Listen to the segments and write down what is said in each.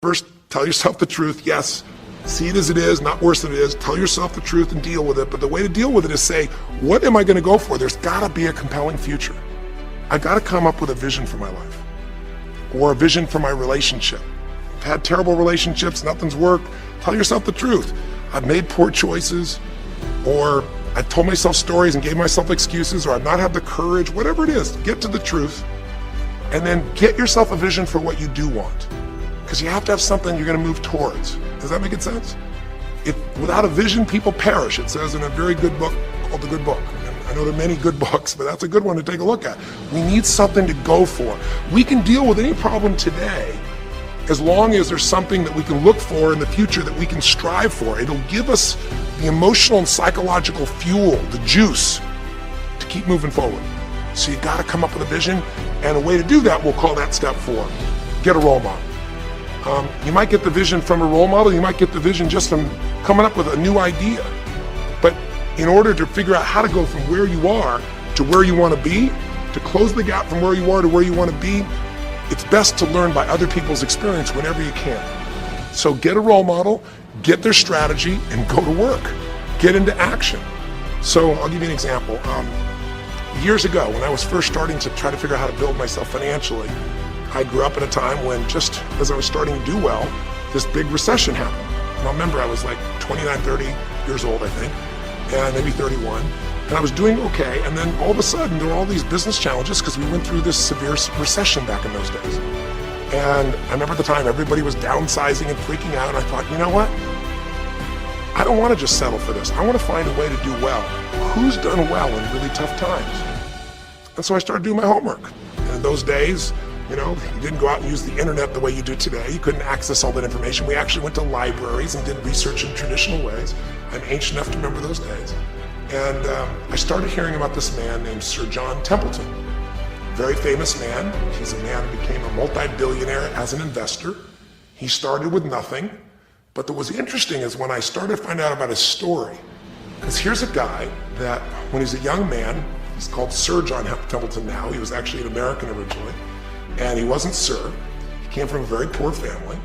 First, tell yourself the truth. Yes, see it as it is, not worse than it is. Tell yourself the truth and deal with it. But the way to deal with it is say, what am I going to go for? There's got to be a compelling future. I got to come up with a vision for my life or a vision for my relationship. I've had terrible relationships, nothing's worked. Tell yourself the truth. I've made poor choices, or I told myself stories and gave myself excuses, or I've not had the courage, whatever it is. Get to the truth and then get yourself a vision for what you do want. Because you have to have something you're going to move towards. Does that make sense? Without a vision, people perish. It says in a very good book called The Good Book. And I know there are many good books, but that's a good one to take a look at. We need something to go for. We can deal with any problem today as long as there's something that we can look for in the future that we can strive for. It'll give us the emotional and psychological fuel, the juice, to keep moving forward. So you got to come up with a vision, and a way to do that, we'll call that step 4. Get a role model. You might get the vision from a role model, you might get the vision just from coming up with a new idea. But in order to figure out how to go from where you are to where you want to be, to close the gap from where you are to where you want to be, it's best to learn by other people's experience whenever you can. So get a role model, get their strategy, and go to work. Get into action. So I'll give you an example. Years ago, when I was first starting to try to figure out how to build myself financially, I grew up at a time when, just as I was starting to do well, this big recession happened. And I remember I was like 29, 30 years old, I think, and maybe 31. And I was doing okay, and then all of a sudden there were all these business challenges because we went through this severe recession back in those days. And I remember at the time everybody was downsizing and freaking out, and I thought, you know what? I don't want to just settle for this. I want to find a way to do well. Who's done well in really tough times? And so I started doing my homework. And in those days, you know, you didn't go out and use the internet the way you do today. You couldn't access all that information. We actually went to libraries and did research in traditional ways. I'm ancient enough to remember those days. And I started hearing about this man named Sir John Templeton. Very famous man. He's a man who became a multi-billionaire as an investor. He started with nothing. But what was interesting is when I started to find out about his story, because here's a guy that when he's a young man, he's called Sir John Templeton now. He was actually an American originally. And he wasn't Sir. He came from a very poor family.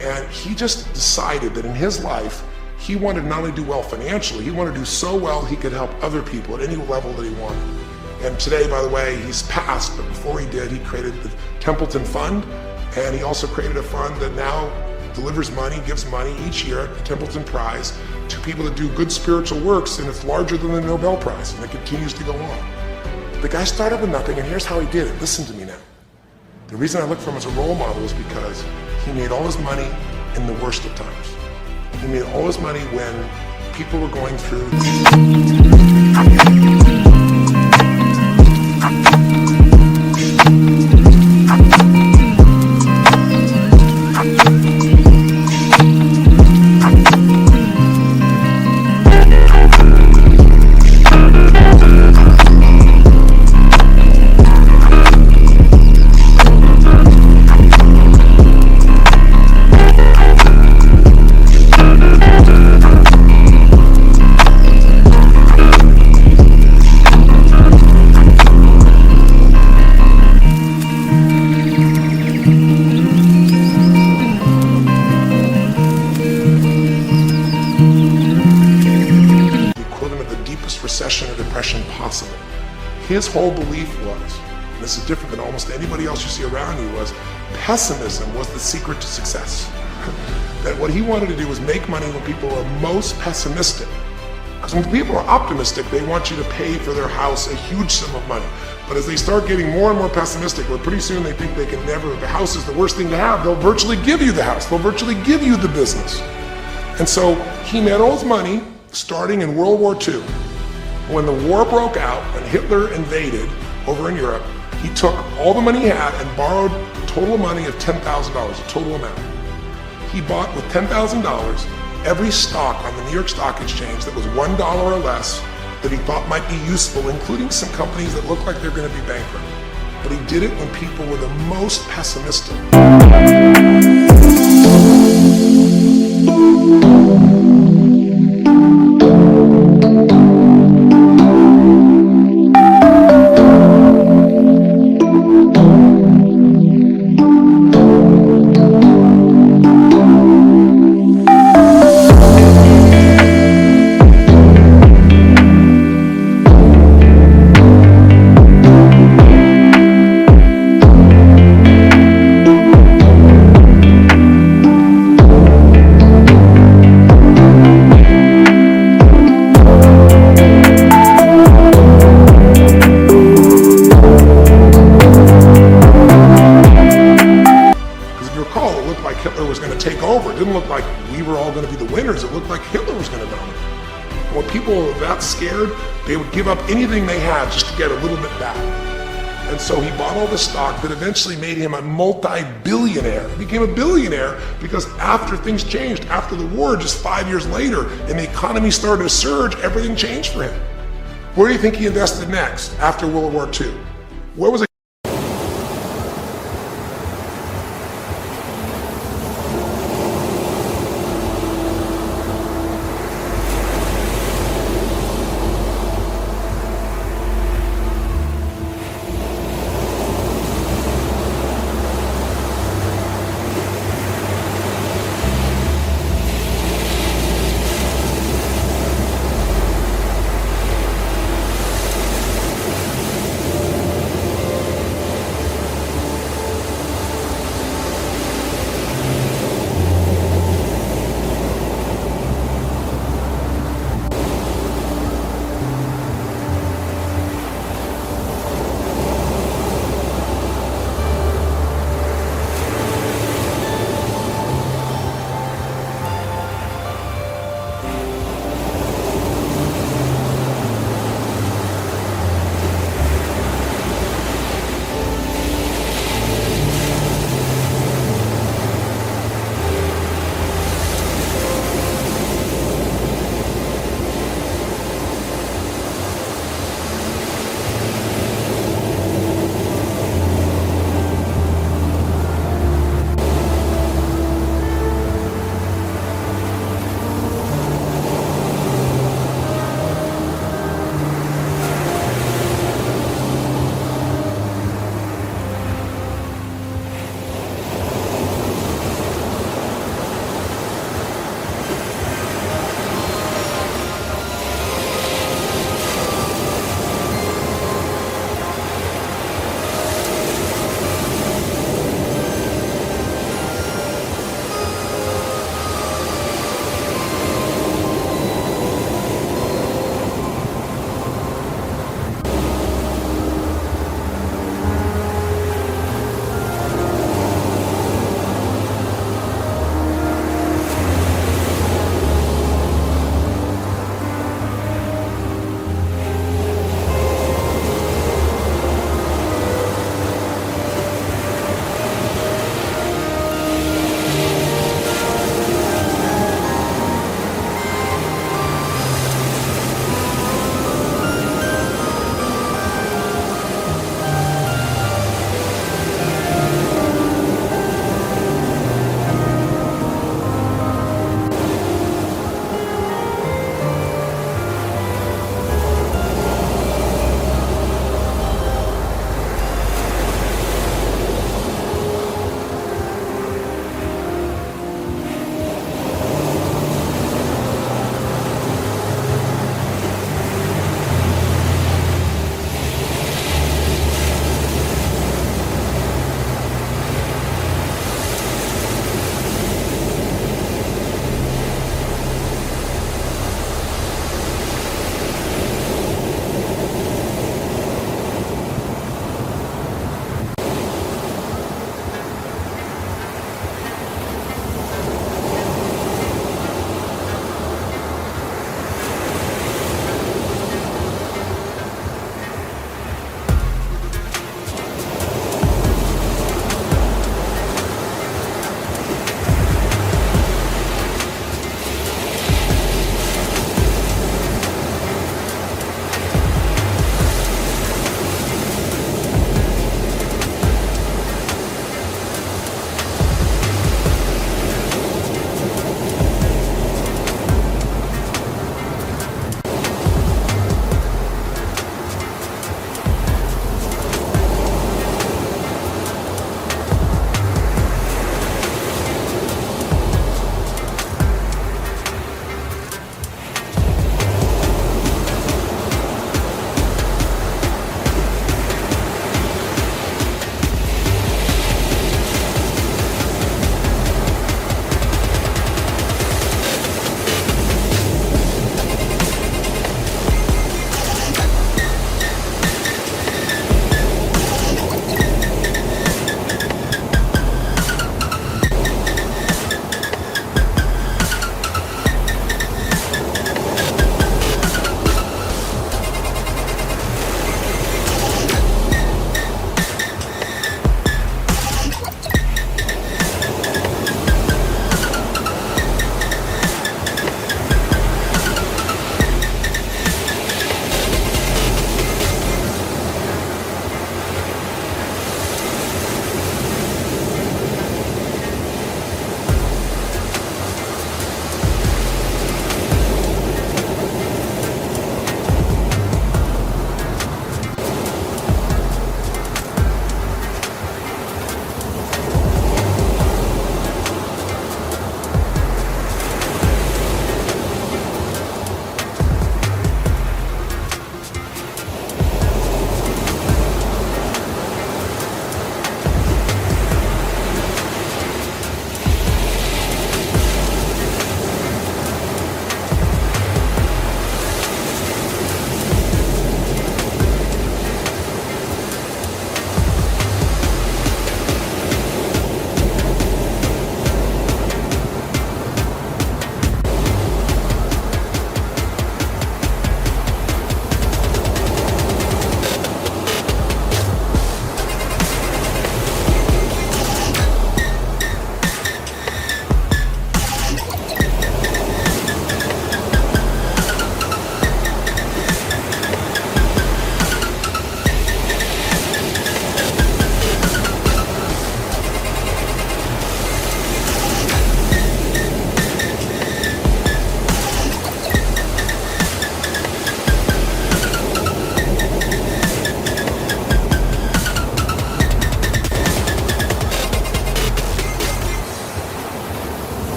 And he just decided that in his life, he wanted to not only do well financially, he wanted to do so well he could help other people at any level that he wanted. And today, by the way, he's passed, but before he did, he created the Templeton Fund, and he also created a fund that now delivers money, gives money each year, the Templeton Prize, to people that do good spiritual works, and it's larger than the Nobel Prize, and it continues to go on. The guy started with nothing, and here's how he did it. Listen to me now. The reason I look for him as a role model is because he made all his money in the worst of times. He made all his money when people were going through recession or depression possible. His whole belief was, and this is different than almost anybody else you see around you, was pessimism was the secret to success. That what he wanted to do was make money when people are most pessimistic. Because when people are optimistic, they want you to pay for their house a huge sum of money. But as they start getting more and more pessimistic, well, pretty soon they think they can never, the house is the worst thing to have, they'll virtually give you the house, they'll virtually give you the business. And so he made all his money starting in World War II. When the war broke out and Hitler invaded over in Europe, he took all the money he had and borrowed a total money of $10,000, a total amount. He bought with $10,000 every stock on the New York Stock Exchange that was $1 or less that he thought might be useful, including some companies that looked like they're going to be bankrupt. But he did it when people were the most pessimistic. like Hitler was going to take over. It didn't look like we were all going to be the winners. It looked like Hitler was going to dominate. And when people were that scared, they would give up anything they had just to get a little bit back. And so he bought all this stock that eventually made him a multi-billionaire. He became a billionaire because after things changed, after the war, just 5 years later, and the economy started to surge, everything changed for him. Where do you think he invested next after World War II? Where was